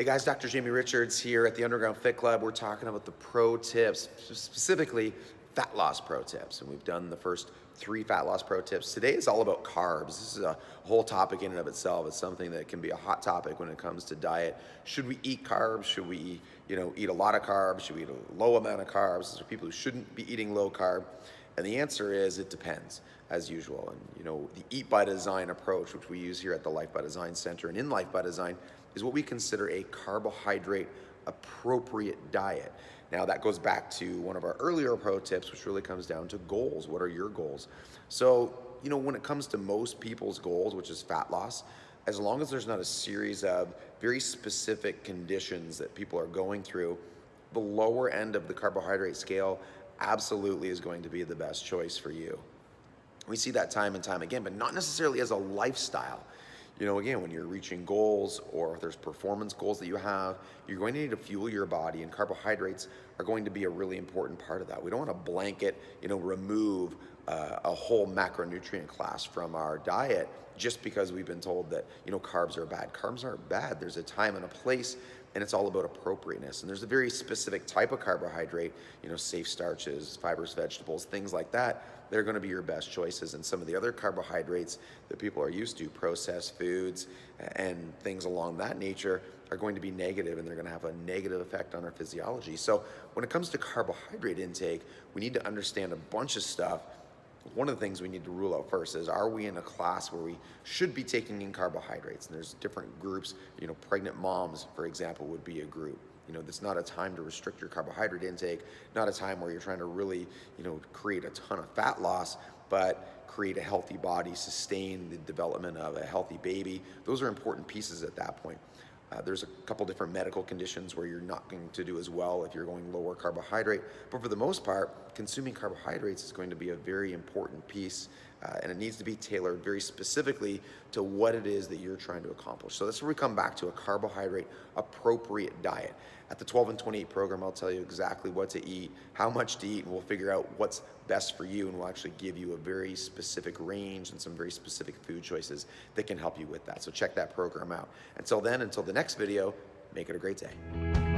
Hey guys, Dr. Jamie Richards here at the Underground Fit Club. We're talking about the pro tips, specifically fat loss pro tips. And we've done the first 3 fat loss pro tips. Today is all about carbs. This is a whole topic in and of itself. It's something that can be a hot topic when it comes to diet. Should we eat carbs? Should we, eat a lot of carbs? Should we eat a low amount of carbs? There are people who shouldn't be eating low carb. And the answer is it depends, as usual. And the Eat by Design approach, which we use here at the Life by Design Center and in Life by Design, is what we consider a carbohydrate appropriate diet. Now that goes back to one of our earlier pro tips, which really comes down to goals. What are your goals? So, when it comes to most people's goals, which is fat loss, as long as there's not a series of very specific conditions that people are going through, the lower end of the carbohydrate scale absolutely is going to be the best choice for you. We see that time and time again, but not necessarily as a lifestyle. Again, when you're reaching goals or if there's performance goals that you have, you're going to need to fuel your body, and carbohydrates are going to be a really important part of that. We don't want to blanket, remove a whole macronutrient class from our diet just because we've been told that, carbs are bad. Carbs aren't bad. There's a time and a place, and it's all about appropriateness. And there's a very specific type of carbohydrate, safe starches, fibrous vegetables, things like that. They're going to be your best choices. And some of the other carbohydrates that people are used to, processed foods and things along that nature, are going to be negative, and they're going to have a negative effect on our physiology. So when it comes to carbohydrate intake, we need to understand a bunch of stuff. One of the things we need to rule out first is, are we in a class where we should be taking in carbohydrates? And there's different groups, pregnant moms, for example, would be a group. That's not a time to restrict your carbohydrate intake, not a time where you're trying to really, create a ton of fat loss, but create a healthy body, sustain the development of a healthy baby. Those are important pieces at that point. There's a couple different medical conditions where you're not going to do as well if you're going lower carbohydrate, but for the most part, consuming carbohydrates is going to be a very important piece, and it needs to be tailored very specifically to what it is that you're trying to accomplish. So that's where we come back to a carbohydrate appropriate diet. At the 12 and 28 program, I'll tell you exactly what to eat, how much to eat, and we'll figure out what's best for you, and we'll actually give you a very specific range and some very specific food choices that can help you with that. So check that program out. Until then, until the next video, make it a great day.